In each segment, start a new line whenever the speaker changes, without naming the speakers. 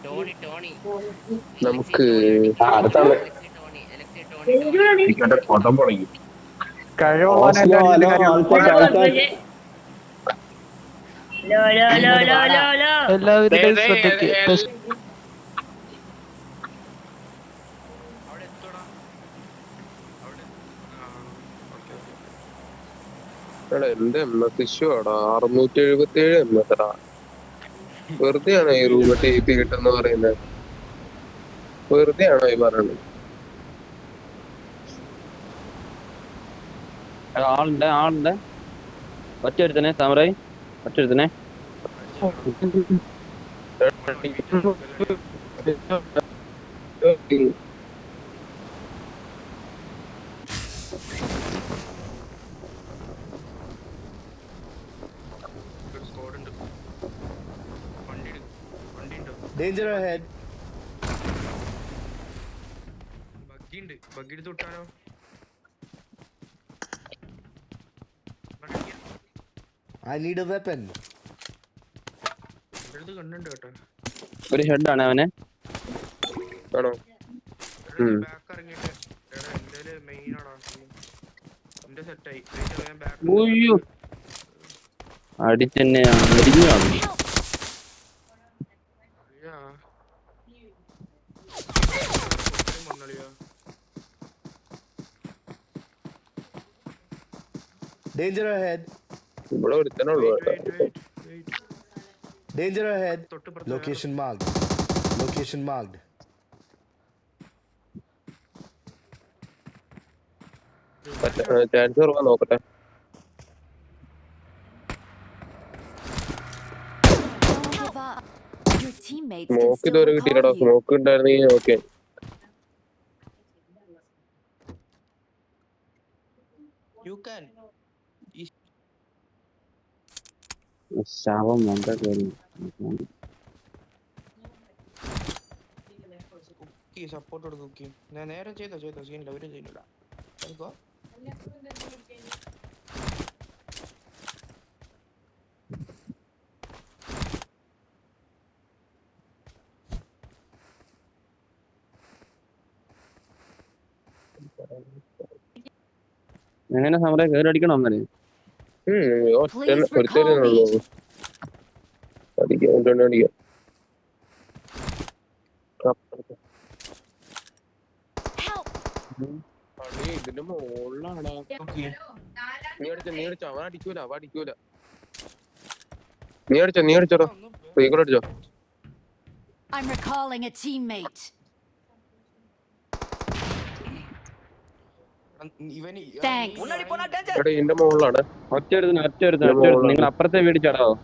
Tony Tony Elxsi
നമുക്ക്
Tony അടിക്കും.
അടുത്താണ്.
Alexi Tony Alexi Tony Tony Tony.
കൊട്ടം പൊളയും.
കഴിവുള്ളവനെ
ഓസ്ലോ
അടിച്ചിട്ട്
ഹലോ
കാര്യമുള്ളൂ.
ആൾക്കാർ ആൾക്കാർ
ഇങ്ങോട്ട് വാടാ.
എല്ലാവരുടെയും ശ്രദ്ധയ്ക്ക്
അവിടെ എത്തോടാ അവിടെ. ആ ഓക്കെ ഓക്കെ.
എടാ എന്ത് MS ഇഷ്യൂ ആടാ 677 MS എടാ. വെറുതെ ആണോ ഈ റൂം TP കിട്ടെന്ന് പറയുന്നത്? വെറുതെ ആണോ ഈ പറയുന്നത്?
ആളുണ്ട് ആളുണ്ട്. ഒറ്റ ഒരുത്തനെ സാമറായി, ഒറ്റ ഒരുത്തനെ.
വൺ വിറ്റ് ആണ് നമുക്ക് അടിക്കാം. ഒരു സ്ക്വാഡ് ഉണ്ട്. വണ്ടി വണ്ടി ഉണ്ടോ?
Danger ahead.
ബഗ്ഗി ഉണ്ട്. ബഗ്ഗി എടുത്ത് വിട്ടാലോ?
I need a weapon.
എൻ്റെ അടുത്ത് കണ്ണുണ്ട് കേട്ടോ.
ഒരു ഹെഡാണ് അവനെ.
ആണോ?
ബാക്ക് ഇറങ്ങിയിട്ട് എടാ എൻ്റെ മെയിൻ ആണോ എൻ്റെ സെറ്റായി. ഞാൻ
ഉയ്യോ.
ബാക്ക്
അടിച്ചെന്നെ അടിഞ്ഞു കാണും.
വന്നളിയാ.
Danger ahead.
ഇവിടെ ഒരുത്തനുള്ളൂ കേട്ടോ.
Danger ahead.
തൊട്ടുപുറത്ത്
Location marked. Location marked.
Chance കുറവാ നോക്കട്ടെ. സ്മോക്ക് ഇതുവരെ കിട്ടിയില്ലടാ. സ്മോക്ക് ഉണ്ടായിരുന്നെങ്കിൽ ഓക്കെ.
You can.
ശവം മണ്ട കയറി.
കുക്കി സപ്പോർട്ട് കൊടുക്കും. കുക്കി ഞാൻ നേരെ ചെയ്തോ സീനില്ല ഒരു സീനില്ല.
എങ്ങനെ സമരം കയറി അടിക്കണം എന്നാല്?
ഒരുത്തനുള്ളൂ. അടിക്കാം അടിക്കാം. ഇതിന്റെ മുകളിലാടാ. നീ അടിച്ചോ അവൻ അടിക്കൂല. അവ അടിക്കൂല. നീ അടിച്ചോടാ. റീകോൾ അടിച്ചോ.
I'm recalling a teammate. Thanks.
എടാ ഇതിന്റെ മുകളിലാണ്.
ഒറ്റ ഒരുത്തൻ. നിങ്ങൾ അപ്പുറത്തെ വീട് ചാടാവോ?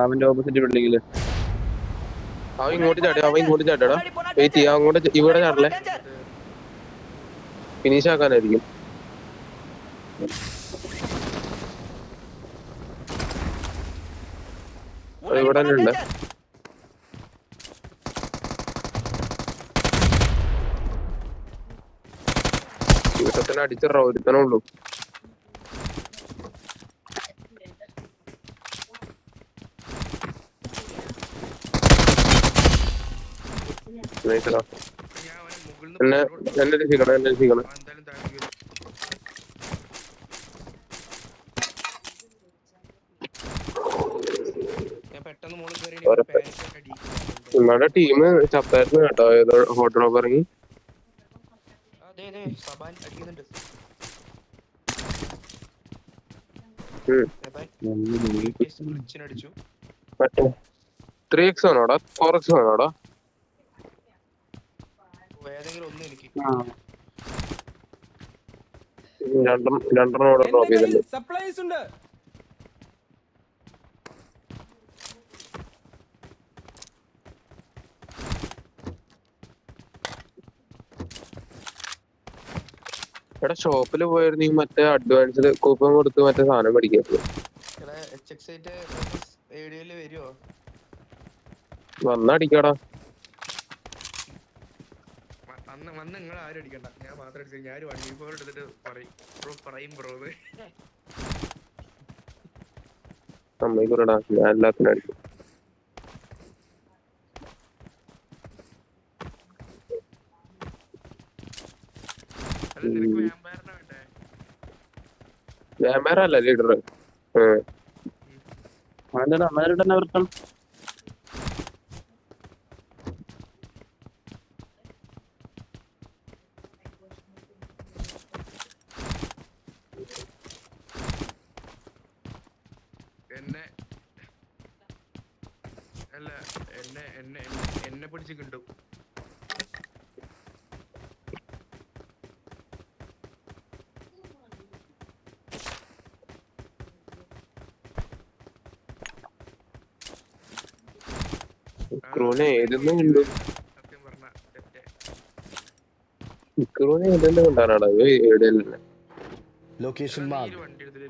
അവന്റെ ഓപ്പോസിറ്റ് ബിൽഡിങ്ങില്.
അവൻ ഇങ്ങോട്ട് ചാടാടാ. വെയിറ്റ് ചെയ്യാം. അങ്ങോട്ട് ഇവിടെ ചാടല്ലേ. ഫിനിഷ് ആക്കാനായിരിക്കും. ഇവിടെ തന്നെ ഉണ്ട്. വീട്ടത്തിന് അടിച്ചിട ഒരുത്തനേ ഉള്ളൂ. എന്നെ രക്ഷിക്കണം. നിങ്ങളുടെ ടീം ചത്തായിരുന്നു കേട്ടോ. ഏതോ ഹോട്ട് ഡ്രോപ്പ് ഇറങ്ങി. മറ്റേ 3x ആണോടാ 4x ആണോടാ? രണ്ടെണ്ണം ഇവിടെ ഡ്രോപ്പ് ചെയ്തിട്ടുണ്ട്. എടാ ഷോപ്പില് പോയിരുന്നെങ്കിൽ മറ്റേ അഡ്വാൻസിൽ കൂപ്പൺ കൊടുത്ത് മറ്റേ സാധനം മേടിക്കായിരുന്നു. വന്നടിക്കാടാ.
വന്ന് നിങ്ങൾ ആരും അടിക്കണ്ട. ഞാൻ മാത്രം അടിച്ചു. ഞാൻ വണ്ടി ഫോൺ എടുത്തിട്ട് പറയും ബ്രോ.
സമ്മതിക്കൂടാ. ഞാൻ എല്ലാത്തിനും അടിക്കും.
നിനക്ക് വ്യാപാരനെ വേണ്ടേ?
വ്യാപാരല്ല ലീഡർ.
അവരുടെ തന്നെ വൃത്തം.
എന്നെ അല്ല എന്നെ എന്നെ എന്നെ പിടിച്ച് കിട്ടും.
ഇക്രൂനെ ഏതെന്നും ഉണ്ട്.
സത്യം പറഞ്ഞ തെറ്റേ.
ഇക്രൂനെ ഏതെന്നും കൊണ്ടാണാടാ എവിടെയല്ലേ.
Location marked.
വണ്ടി എടുത്തിട്ട്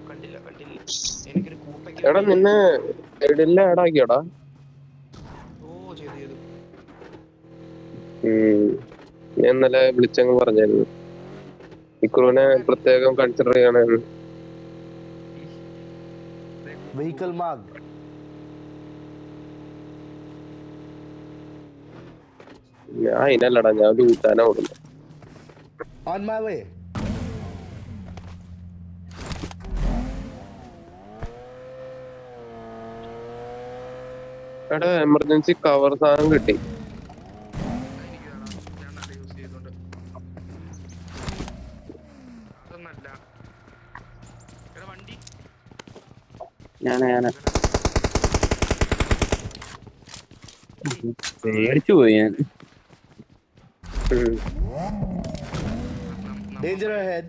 കണ്ടില്ല എനിക്കൊരു കൂട്ടയ്ക്ക്
എടാ നിന്നെ എവിടെയെല്ലാം ഏടാക്കിയോടാ.
ഓ ചെയ്തു
ഞാൻ ഇന്നലെ വിളിച്ചങ്ങ് പറഞ്ഞായിരുന്നു ഇക്രൂനെ പ്രത്യേകം കൺസിഡർ ചെയ്യണമെന്ന്.
Vehicle marked.
ഞാൻ അതിനല്ലടാ, ഞാൻ ലൂട്ടാനാ ഓടുന്നു.
On my way.
എടാ എമർജൻസി കവർ സാധനം കിട്ടി.
ഞാൻ അത് യൂസ് ചെയ്തോണ്ട് അതൊന്നല്ല. എടാ വണ്ടി
ഞാന് പേടിച്ചു പോയി ഞാൻ.
Danger ahead.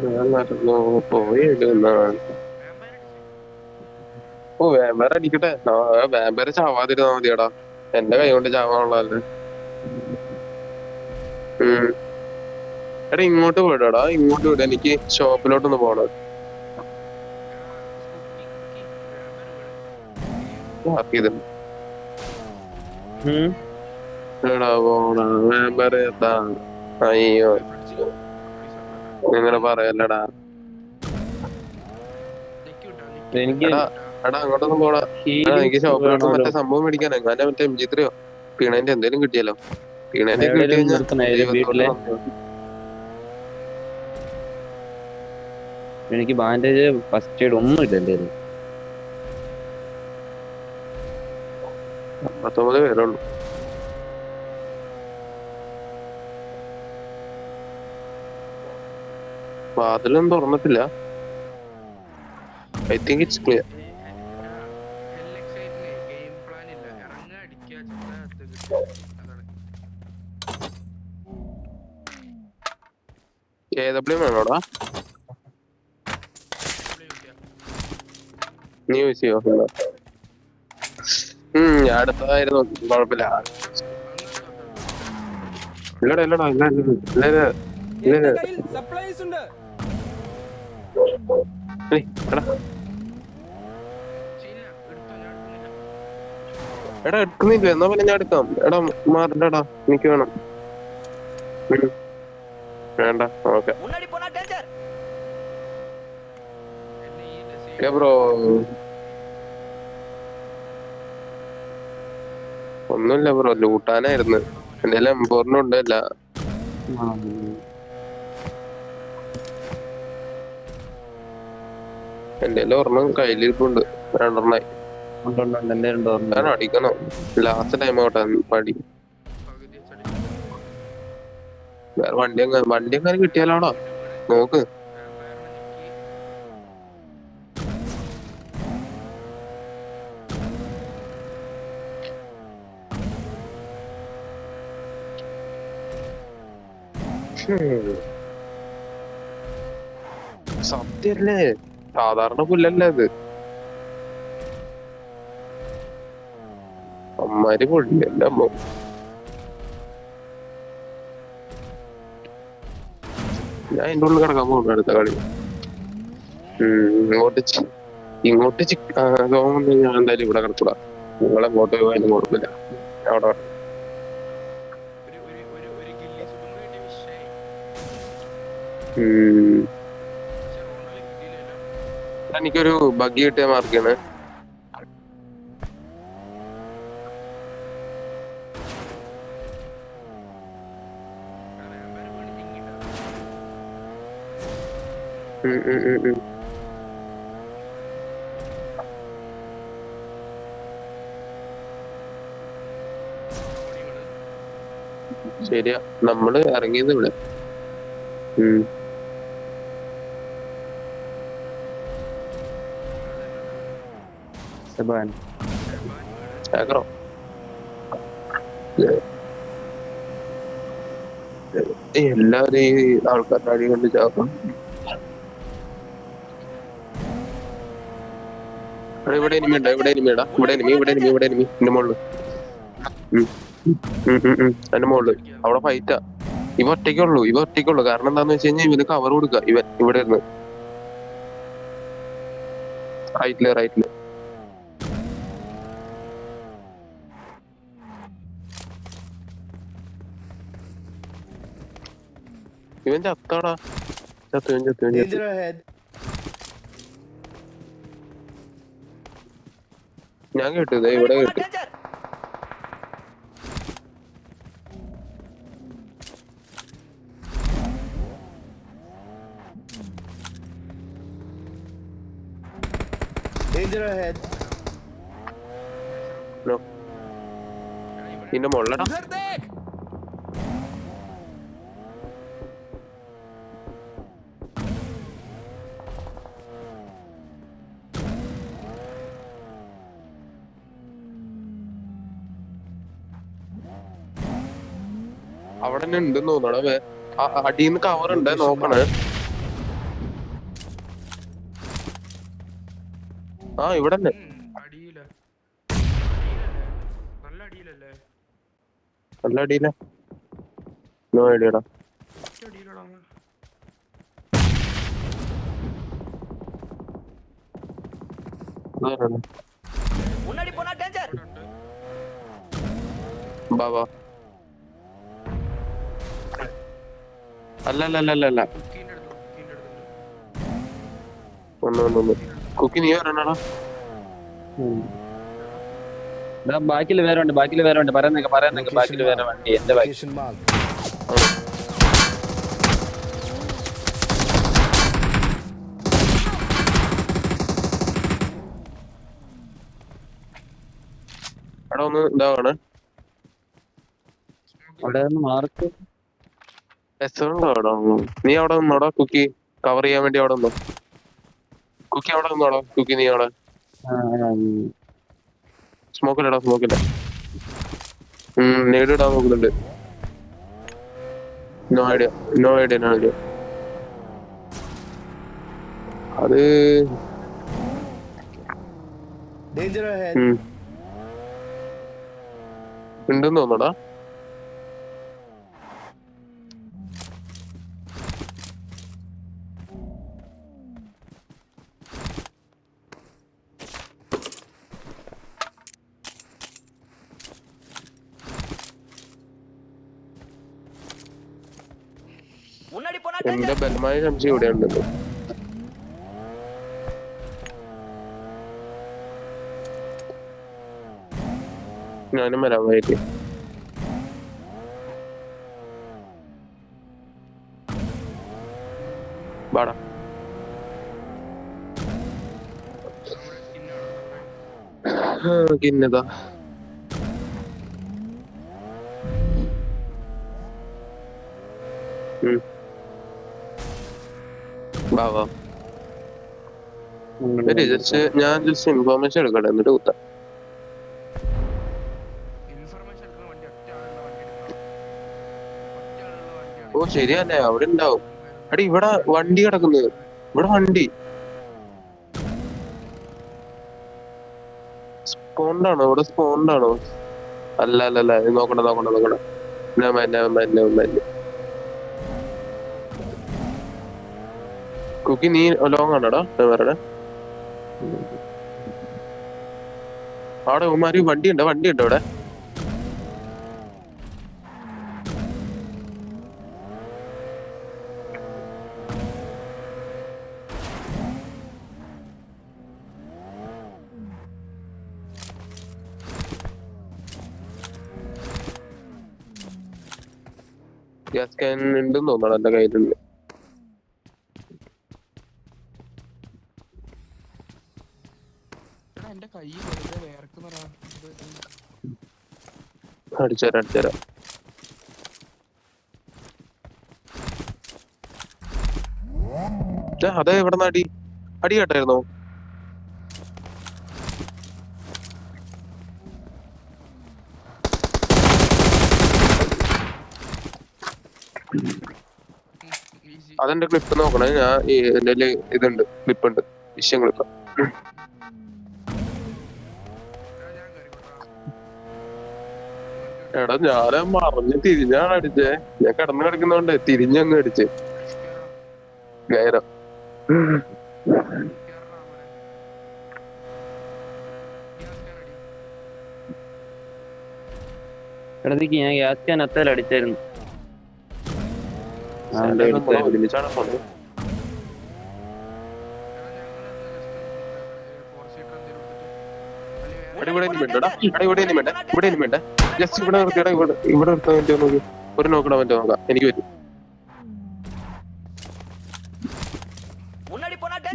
ഞാൻ നടന്നു പോയിടുന്നാണ്. ഓ വേമ്പേര അടിക്കട്ടെ. വേമ്പേര ചാവാതിരുന്നാ മതിയടാ. എന്റെ കൈ കൊണ്ട് ചാവാനുള്ളതല്ലേ. എടാ ഇങ്ങോട്ട് വിടടാ, ഇങ്ങോട്ട് വിട. എനിക്ക് ഷോപ്പിലോട്ടൊന്ന് പോണം. എടാ പോണ വേമ്പേര എത്താ. അയ്യോ ഇങ്ങനെ പറയല്ലടാ.
എനിക്ക്
എടാ അങ്ങോട്ടൊന്നും പോടാ. എനിക്ക് ഷോപ്പിലോട്ട് മറ്റേ സംഭവം മേടിക്കാനാ. ഞാൻ മറ്റേ MG3 പീണേന്റെ എന്തേലും കിട്ടിയല്ലോ. പീണേന്റെ കിട്ടി കഴിഞ്ഞാൽ
എനിക്ക് ബാൻഡേജ് ഫസ്റ്റ് എയ്ഡ് ഒന്നും ഇല്ല എന്റെ
19 പേരുള്ളൂ. വാതിലൊന്നും തുറന്നിട്ടില്ല. I think it's clear.
Game plan ഇല്ല. ഇറങ്ങ അടിക്കുക
AW വേണോടാ? നീ യൂസ് ചെയ്യോ? ഞാൻ അടുത്തതായിരുന്നു. കുഴപ്പമില്ല. ഇല്ലടാ എടാ എടുക്കുന്നില്ല. എന്നാ പിന്നെ ഞാൻ എടുക്കാം. എടാ മാറണ്ടടാ, എനിക്ക് വേണം. വേണ്ട, ഓക്കെ ബ്രോ. ഒന്നുമില്ല ബ്രോ, ലൂട്ടാനായിരുന്നു. എന്റെ M4 ഉണ്ടല്ല. എന്റെ ഒരെണ്ണം കയ്യിലിരിപ്പുണ്ട്. രണ്ടെണ്ണായി. ഞാൻ അടിക്കണം. ലാസ്റ്റ് ടൈം ആവട്ടെ പടി. വേറെ വണ്ടി എങ്ങനെ കിട്ടിയാലോടാ നോക്ക്. സത്യല്ലേ, സാധാരണ പുല്ലല്ലേ അത്. അമ്മാരി പൊള്ളിയല്ല അമ്മ. ഞാൻ എന്റെ ഉള്ളിൽ കിടക്കാൻ പോകുന്നു അടുത്ത കളി. ഇങ്ങോട്ട് ഞാൻ എന്തായാലും ഇവിടെ കിടക്കൂടാ. നിങ്ങളെങ്ങോട്ട് പോയാലും കുഴപ്പമില്ല. അവിടെ എനിക്കൊരു ബഗ്ഗി കിട്ടിയ മാർക്കാണ്. ശരിയാ, നമ്മള് ഇറങ്ങിയത് ഇവിടെ.
സെബാൻ
ചാക്കറോ എല്ലാവരും ഈ ആൾക്കാരുടെ അടി കൊണ്ട് ചാക്കണം. ഇവിടെ എനിമി ഉണ്ടോ? ഇവിടെ എനിമിടാ, ഇവിടെ എനിമി എന്റെ മുകളില്. എന്റെ മുകളില് അവിടെ ഫൈറ്റാ. ഇവ ഒറ്റയ്ക്കുള്ളൂ. കാരണം എന്താന്ന് വെച്ച് കഴിഞ്ഞാൽ ഇവന് കവർ കൊടുക്കുക. ഇവൻ ഇവിടെ ഇരുന്ന് റൈറ്റില് ഇവൻ ചത്താടാ. ചത്തു.
Danger ahead.
ഞാൻ കേട്ടു, ഇവിടെ കേട്ടു.
Danger ahead.
ഇതിന്റെ മുകളിലടാ. അവിടെ തന്നെ ഉണ്ടെന്ന് തോന്നണ. അടിയിന്ന് കവർ ഉണ്ട്, നോക്കണേ. ആ ഇവിടെ തന്നെ. നല്ല അടിയില്ല. നോ ഐഡിയടാ. ബാബാ അല്ല ഒന്ന് കുക്കി നീ വരണടാ.
ബാക്കിൽ വേറെ ഉണ്ട് പറയുന്നേക്ക് ബാക്കിൽ വേറെ വണ്ടി. എന്റെ ബാക്കി
Location marked.
അവിടെ ഒന്ന് ഇതാവാണ്.
അവിടെ മാർക്ക്
ഉണ്ടോ അവിടെ? നീ അവിടെ നിന്നോടാ കുക്കി, കവർ ചെയ്യാൻ വേണ്ടി അവിടെ നിന്നോ. കുക്കി അവിടെ നിന്നോടാ. കുക്കി നീ അവിടെ സ്മോക്കില്ല. നേടിടാൻ നോക്കുന്നുണ്ട്. No idea. അത്
Danger ahead.
ഉണ്ടെന്ന് തോന്നടാ. എന്റെ ബലമായ സംശയം ഇവിടെ ഉണ്ടല്ലോ. ഞാനും വരാൻ വൈകി. വാടാ. കിന്നതാ. ബാബാ ഞാൻ ജസ്റ്റ് ഇൻഫോർമേഷൻ എടുക്കട്ടെ, എന്നിട്ട് കുത്താം. ഓ ശരിയല്ലേ, അവിടെ ഉണ്ടാവും. അടി ഇവിടെ വണ്ടി കിടക്കുന്നത്. ഇവിടെ വണ്ടി സ്പോണ്ടാണോ? ഇവിടെ സ്പോണ്ടാണോ? അല്ല നോക്കണ്ട. കുക്കി നീ ലോങ് ആണോടാ വരണേ? അവിടെ ഉമാരി വണ്ടി ഉണ്ടോ ഇവിടെ? ഗ്യാസ് ക്യാൻ ഉണ്ടെന്ന് തോന്നണം എന്റെ കയ്യിലുണ്ട്.
എടാ എന്റെ കൈ വെറുതെ വേർക്കുന്നടാ.
അടിച്ചേരാ അതെ. എവിടെ നിന്ന് അടി കേട്ടായിരുന്നോ?
ഈസി.
അതെന്റെ ക്ലിപ്പ് നോക്കണേ. ഞാൻ എന്റെ ഇതുണ്ട്, ക്ലിപ്പ് ഉണ്ട്, വിഷയം ക്ലിപ്പ്.
ഞാൻ കേറിക്കോട്ടാ.
എടാ ഞാനാ മറിഞ്ഞ് തിരിഞ്ഞാണ് അടിച്ചേ. ഞാൻ കിടന്നു കിടക്കുന്നോണ്ടേ തിരിഞ്ഞങ്ങ് അടിച്ചേ. ഗൈരം
ഇടത്തേക്ക് ഞാൻ ഗ്യാസ് ക്യാൻ അത്തേൽ അടിച്ചായിരുന്നു.
ഒരുമിച്ചാണ് പോണത്. ഇവിടെ ഇനി വേണ്ട. ജസ്റ്റ് ഇവിടെ നിർത്തിയടാ. ഇവിടെ നിർത്താൻ പറ്റുമോ നോക്കി. ഒരു നോക്കിടാൻ പറ്റുമോ നോക്കാം. എനിക്ക് പറ്റും.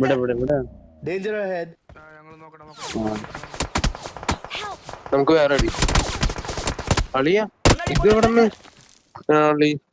ഇവിടെ
Danger ahead.
ഞങ്ങൾ നോക്കണം.
നമുക്ക് വേറെ അടി. അളിയാ ഇത് എവിടെ നിന്ന്? അളി